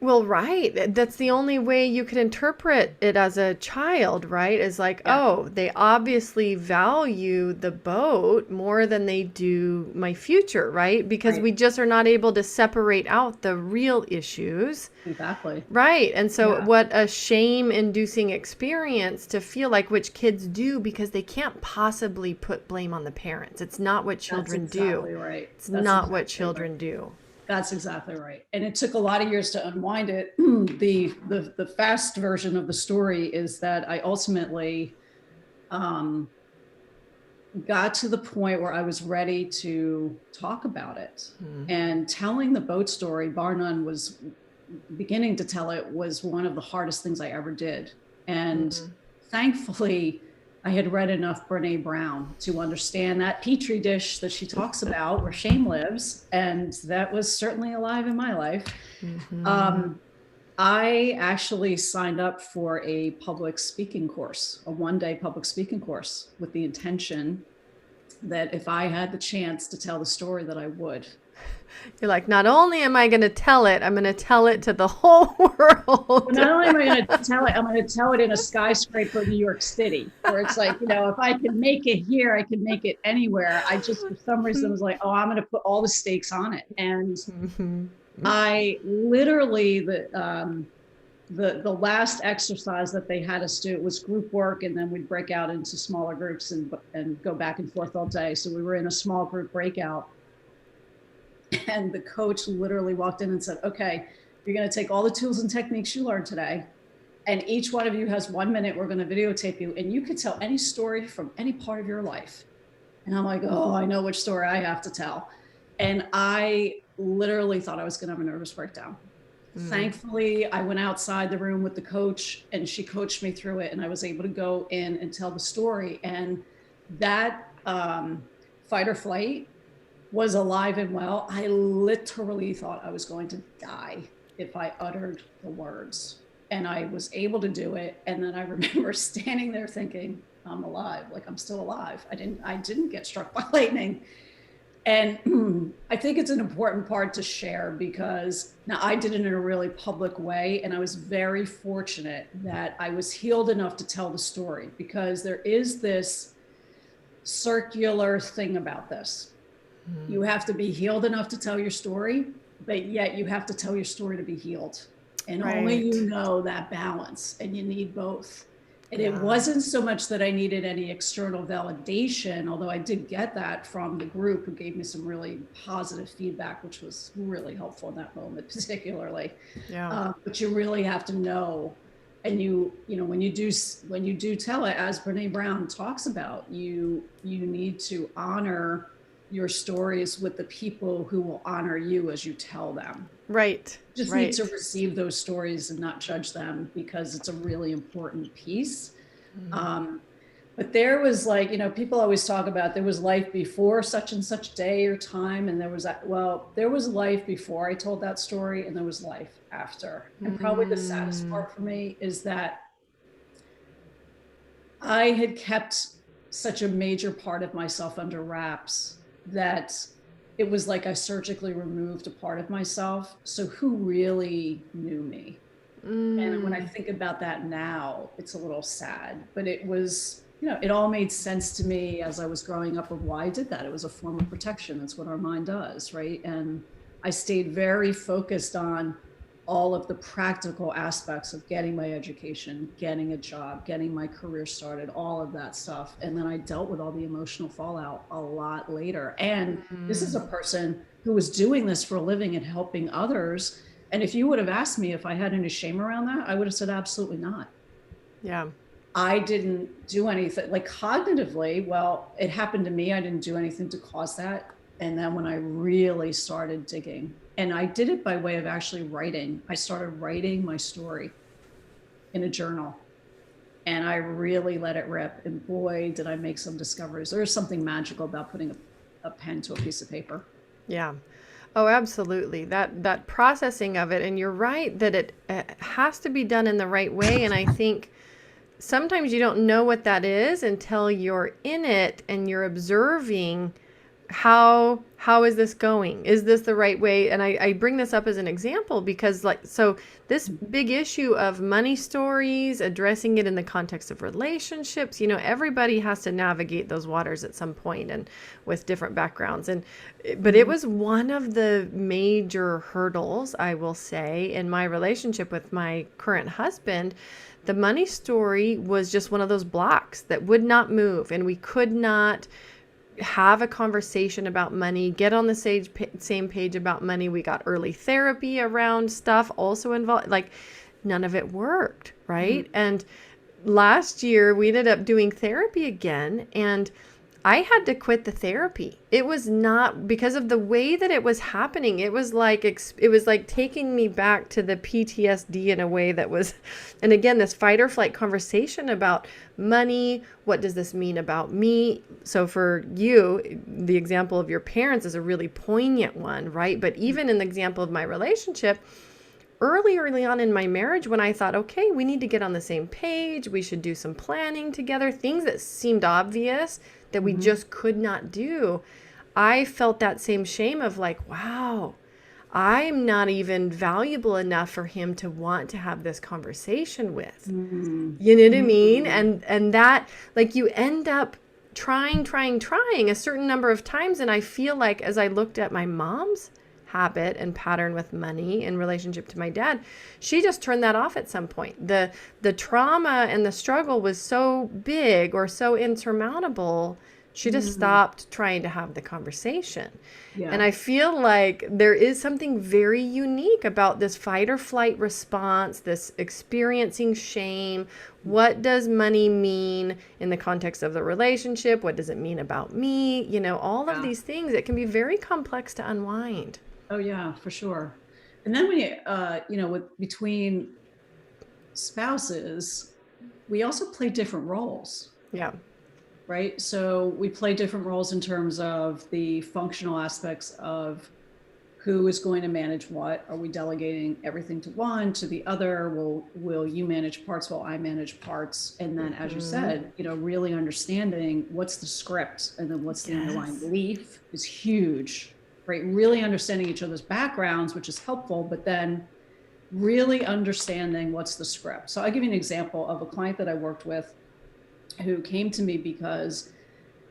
Well, right. That's the only way you could interpret it as a child, right? Is like, oh, they obviously value the boat more than they do my future, right? Because we just are not able to separate out the real issues. Exactly. Right. And so what a shame-inducing experience to feel like, which kids do, because they can't possibly put blame on the parents. It's not what children do. Right. It's not what children do. That's exactly right. And it took a lot of years to unwind it. The fast version of the story is that I ultimately got to the point where I was ready to talk about it. And telling the boat story, bar none, was beginning to tell it was one of the hardest things I ever did. And thankfully, I had read enough Brene Brown to understand that petri dish that she talks about where shame lives. And that was certainly alive in my life. I actually signed up for a public speaking course, a one-day public speaking course, with the intention that if I had the chance to tell the story, that I would. You're like, not only am I going to tell it, I'm going to tell it to the whole world. Well, not only am I going to tell it, I'm going to tell it in a skyscraper in New York City, where it's like, if I can make it here, I can make it anywhere. I just, for some reason, was like, oh, I'm going to put all the stakes on it. And I literally, the last exercise that they had us do, it was group work, and then we'd break out into smaller groups and go back and forth all day. So we were in a small group breakout, and the coach literally walked in and said, okay, you're going to take all the tools and techniques you learned today, and each one of you has 1 minute. We're going to videotape you, and you could tell any story from any part of your life. And I'm like, oh, I know which story I have to tell. And I literally thought I was going to have a nervous breakdown. Thankfully, I went outside the room with the coach, and she coached me through it, and I was able to go in and tell the story. And that fight or flight was alive and well. I literally thought I was going to die if I uttered the words, and I was able to do it. And then I remember standing there thinking, I'm alive, like I'm still alive. I didn't get struck by lightning. And I think it's an important part to share, because now I did it in a really public way, and I was very fortunate that I was healed enough to tell the story, because there is this circular thing about this. You have to be healed enough to tell your story, but yet you have to tell your story to be healed. And only you know that balance, and you need both. And it wasn't so much that I needed any external validation, although I did get that from the group, who gave me some really positive feedback, which was really helpful in that moment, particularly. But you really have to know. And when you do tell it, as Brene Brown talks about, you need to honor your stories with the people who will honor you as you tell them. Just need to receive those stories and not judge them, because it's a really important piece. But there was people always talk about there was life before such and such day or time, and there was life before I told that story, and there was life after. And probably the saddest part for me is that I had kept such a major part of myself under wraps that it was like I surgically removed a part of myself. So who really knew me? And when I think about that now, it's a little sad, but it was, it all made sense to me as I was growing up of why I did that. It was a form of protection. That's what our mind does, right? And I stayed very focused on all of the practical aspects of getting my education, getting a job, getting my career started, all of that stuff. And then I dealt with all the emotional fallout a lot later. And this is a person who was doing this for a living and helping others. And if you would have asked me if I had any shame around that, I would have said absolutely not. I didn't do anything like cognitively. Well, it happened to me. I didn't do anything to cause that. And then when I really started digging, and I did it by way of actually writing, I started writing my story in a journal, and I really let it rip. And boy, did I make some discoveries. There's something magical about putting a pen to a piece of paper. Oh, absolutely. That processing of it. And you're right that it has to be done in the right way. And I think sometimes you don't know what that is until you're in it and you're observing how is this going? Is this the right way? And I bring this up as an example because so this big issue of money stories, addressing it in the context of relationships, everybody has to navigate those waters at some point and with different backgrounds. But it was one of the major hurdles, I will say, in my relationship with my current husband. The money story was just one of those blocks that would not move, and we could not have a conversation about money, get on the same page about money. We got early therapy around stuff also involved. Like, none of it worked, right? And last year we ended up doing therapy again, and I had to quit the therapy. It was not because of the way that it was happening. It was like taking me back to the PTSD in a way that was, and again, this fight or flight conversation about money. What does this mean about me? So for you, the example of your parents is a really poignant one, right? But even in the example of my relationship, early on in my marriage, when I thought, okay, we need to get on the same page, we should do some planning together, things that seemed obvious that we just could not do, I felt that same shame of like, wow, I'm not even valuable enough for him to want to have this conversation with. You know what I mean? And that, like, you end up trying a certain number of times. And I feel like as I looked at my mom's habit and pattern with money in relationship to my dad, she just turned that off at some point. The trauma and the struggle was so big or so insurmountable, she just stopped trying to have the conversation. And I feel like there is something very unique about this fight or flight response, this experiencing shame. What does money mean in the context of the relationship? What does it mean about me? You know, all of these things, it can be very complex to unwind. Oh yeah, for sure. And then when between spouses, we also play different roles. Yeah. Right. So we play different roles in terms of the functional aspects of who is going to manage what. Are we delegating everything to one, to the other? Will you manage parts while I manage parts? And then, as you said, really understanding what's the script and then what's the underlying belief is huge. Right. Really understanding each other's backgrounds, which is helpful, but then really understanding what's the script. So I'll give you an example of a client that I worked with who came to me because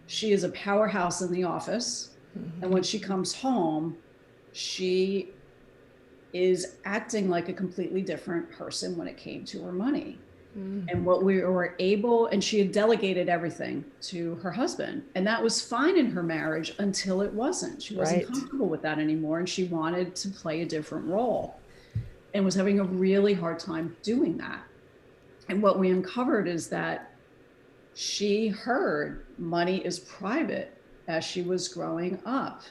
she is a powerhouse in the office. And when she comes home, she is acting like a completely different person when it came to her money. And what we were able, and she had delegated everything to her husband, and that was fine in her marriage until it wasn't. She wasn't comfortable with that anymore, and she wanted to play a different role and was having a really hard time doing that. And what we uncovered is that she heard money is private as she was growing up.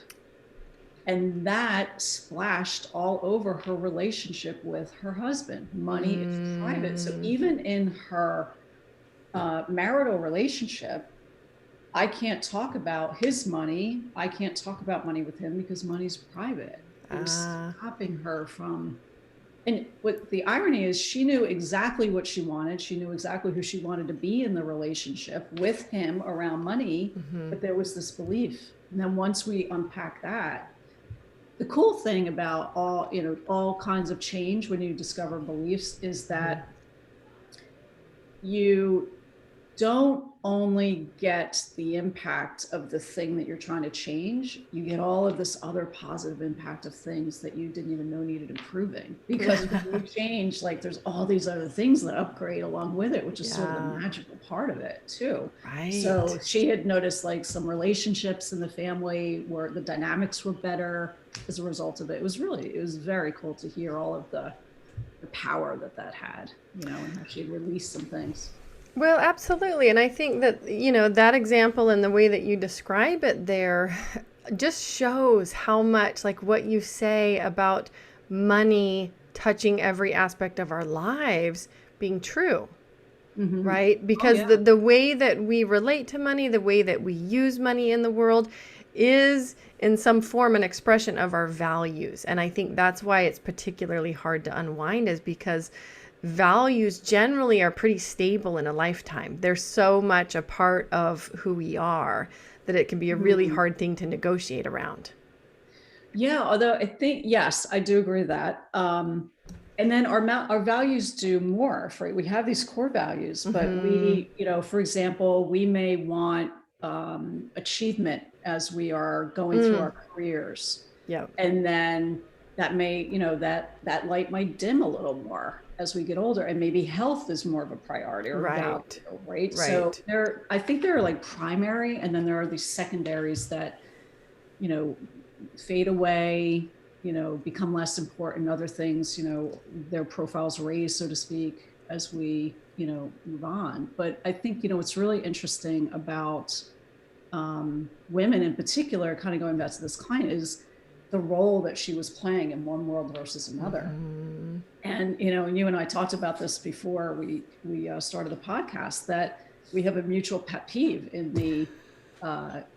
And that splashed all over her relationship with her husband. Money is private. So even in her marital relationship, I can't talk about his money. I can't talk about money with him because money's private. It was stopping her from. And what the irony is, she knew exactly what she wanted. She knew exactly who she wanted to be in the relationship with him around money. But there was this belief. And then once we unpack that, the cool thing about all kinds of change when you discover beliefs is that you don't only get the impact of the thing that you're trying to change, you get all of this other positive impact of things that you didn't even know needed improving. Because when you change, like there's all these other things that upgrade along with it, which is sort of the magical part of it too. So she had noticed like some relationships in the family where the dynamics were better as a result of it. It was very cool to hear all of the power that had, and how she had released some things. Well, absolutely. And I think that, that example and the way that you describe it there just shows how much, like what you say about money touching every aspect of our lives being true, right? Because the way that we relate to money, the way that we use money in the world is in some form an expression of our values. And I think that's why it's particularly hard to unwind, is because values generally are pretty stable in a lifetime. They're so much a part of who we are that it can be a really hard thing to negotiate around. Yeah, although I think, yes, I do agree with that. And then our values do more. We have these core values, but we, for example, we may want achievement as we are going through our careers. Yeah. And then that may, that light might dim a little more as we get older, and maybe health is more of a priority or value, right? So I think there are like primary, and then there are these secondaries that, fade away, become less important. Other things, their profiles raise, so to speak, as we, move on. But I think, what's really interesting about women in particular, kind of going back to this client, is the role that she was playing in one world versus another. And, you and I talked about this before we started the podcast, that we have a mutual pet peeve in the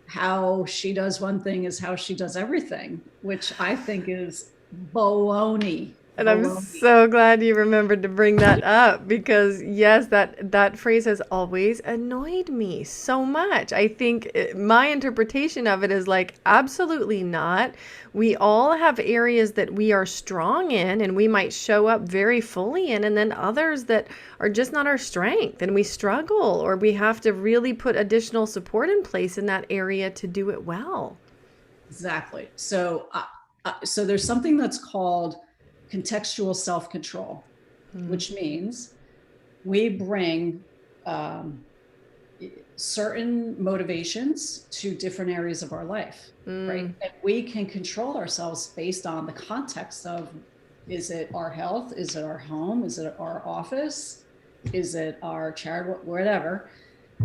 how she does one thing is how she does everything, which I think is baloney. And I'm so glad you remembered to bring that up, because yes, that phrase has always annoyed me so much. I think my interpretation of it is like, absolutely not. We all have areas that we are strong in and we might show up very fully in, and then others that are just not our strength and we struggle, or we have to really put additional support in place in that area to do it well. Exactly. So there's something that's called contextual self-control, which means we bring certain motivations to different areas of our life, right? And we can control ourselves based on the context of, is it our health? Is it our home? Is it our office? Is it our charity? Whatever.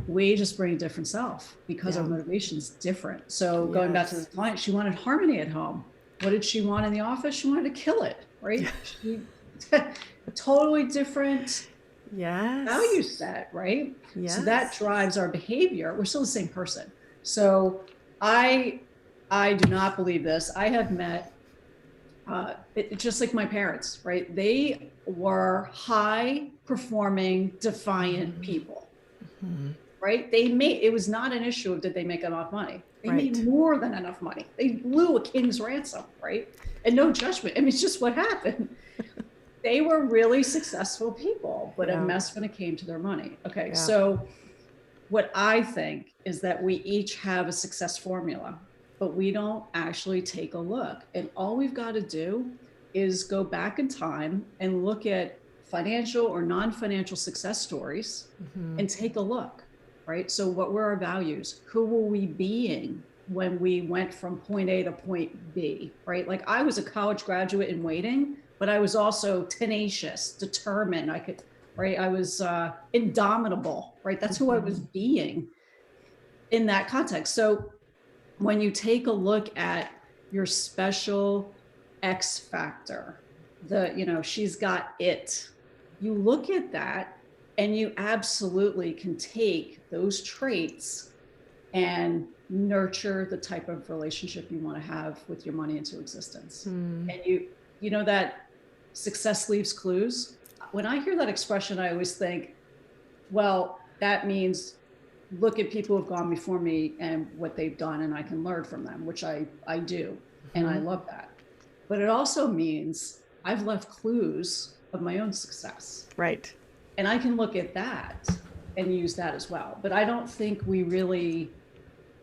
We just bring a different self because our motivation is different. So going back to the client, she wanted harmony at home. What did she want in the office? She wanted to kill it, right? She totally different value set, right? So that drives our behavior. We're still the same person. So I do not believe this. I have met just like my parents, right? They were high performing, defiant people, right? It was not an issue of did they make enough money. They made more than enough money. They blew a king's ransom, right? And no judgment. I mean, it's just what happened. They were really successful people, but a mess when it came to their money. Okay, so what I think is that we each have a success formula, but we don't actually take a look. And all we've got to do is go back in time and look at financial or non-financial success stories and take a look. Right? So what were our values? Who were we being when we went from point A to point B, right? Like I was a college graduate in waiting, but I was also tenacious, determined. I was indomitable, right? That's who I was being in that context. So when you take a look at your special X factor, she's got it, you look at that, and you absolutely can take those traits and nurture the type of relationship you want to have with your money into existence. And you know that success leaves clues. When I hear that expression, I always think, well, that means look at people who've gone before me and what they've done, and I can learn from them, which I do. And I love that. But it also means I've left clues of my own success. Right. And I can look at that and use that as well. But I don't think we really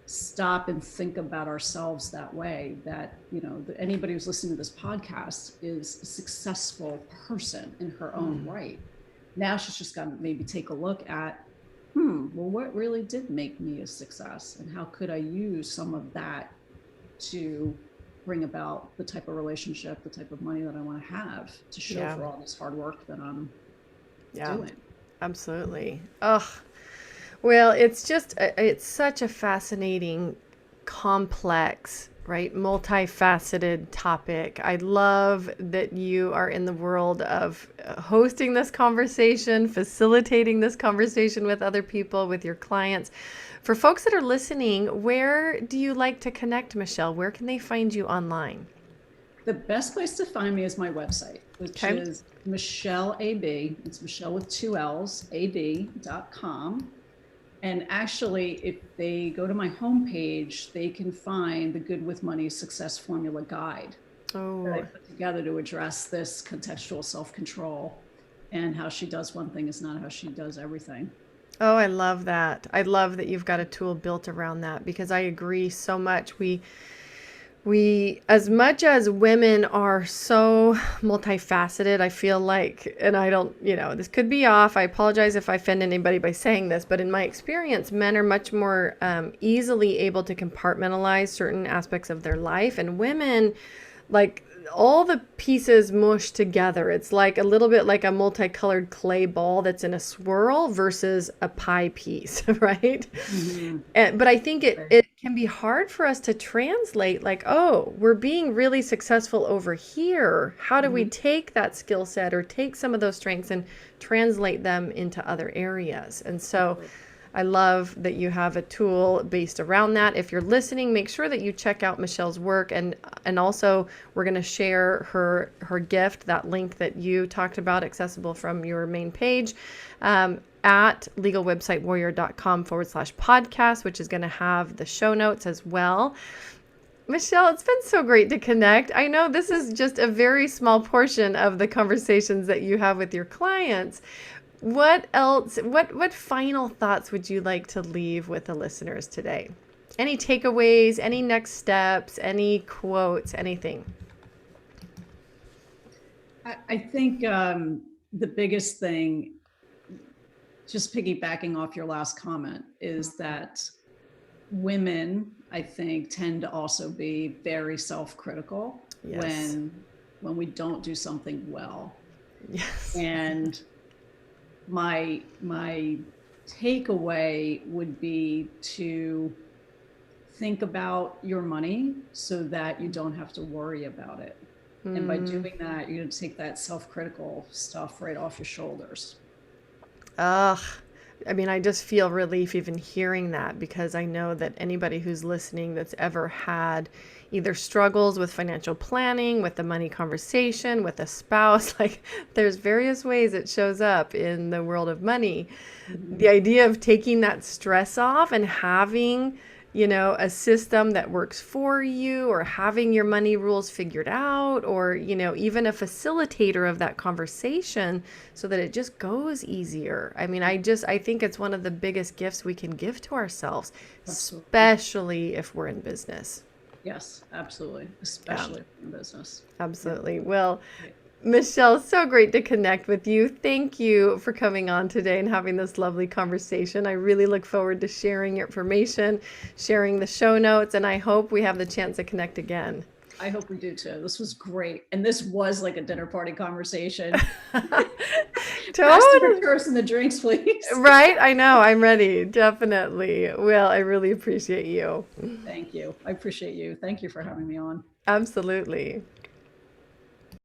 stop and think about ourselves that way, that, that anybody who's listening to this podcast is a successful person in her own right. Now she's just got to maybe take a look at, well, what really did make me a success? And how could I use some of that to bring about the type of relationship, the type of money that I want to have to show for all this hard work that I'm doing. Absolutely. Well, it's such a fascinating, complex, right, multifaceted topic. I love that you are in the world of hosting this conversation, facilitating this conversation with other people, with your clients. For folks that are listening, where do you like to connect, Michelle? Where can they find you online? The best place to find me is my website, which is Michelle AB. It's Michelle with 2 L's, AB.com. And actually, if they go to my homepage, they can find the Good with Money Success Formula Guide that I put together to address this contextual self-control and how she does one thing is not how she does everything. Oh, I love that. I love that you've got a tool built around that, because I agree so much. We, as much as women are so multifaceted, I feel like, and I don't, this could be off. I apologize if I offend anybody by saying this, but in my experience, men are much more easily able to compartmentalize certain aspects of their life, and women, like, all the pieces mush together. It's like a little bit like a multicolored clay ball that's in a swirl versus a pie piece, right? But I think it can be hard for us to translate, like, oh, we're being really successful over here. How do we take that skill set or take some of those strengths and translate them into other areas? And so I love that you have a tool based around that. If you're listening, make sure that you check out Michelle's work, and also we're going to share her gift, that link that you talked about, accessible from your main page, at legalwebsitewarrior.com/podcast, which is going to have the show notes as well. Michelle, it's been so great to connect. I know this is just a very small portion of the conversations that you have with your clients. What else, what final thoughts would you like to leave with the listeners today? Any takeaways, any next steps, any quotes, anything? I think the biggest thing, just piggybacking off your last comment, is that women, I think, tend to also be very self-critical when we don't do something well. Yes. And my takeaway would be to think about your money so that you don't have to worry about it. And by doing that, you're going to take that self-critical stuff right off your shoulders. Ugh. I mean, I just feel relief even hearing that, because I know that anybody who's listening that's ever had either struggles with financial planning, with the money conversation, with a spouse, like, there's various ways it shows up in the world of money. The idea of taking that stress off and having, a system that works for you, or having your money rules figured out, or, even a facilitator of that conversation so that it just goes easier. I mean, I think it's one of the biggest gifts we can give to ourselves, especially if we're in business. Yes, absolutely. Especially in business. Absolutely. Well, Michelle, so great to connect with you. Thank you for coming on today and having this lovely conversation. I really look forward to sharing your information, sharing the show notes, and I hope we have the chance to connect again. I hope we do too. This was great. And this was like a dinner party conversation. Totally. Pass the drinks, please. Right? I know. I'm ready. Definitely. Well, I really appreciate you. Thank you. I appreciate you. Thank you for having me on. Absolutely.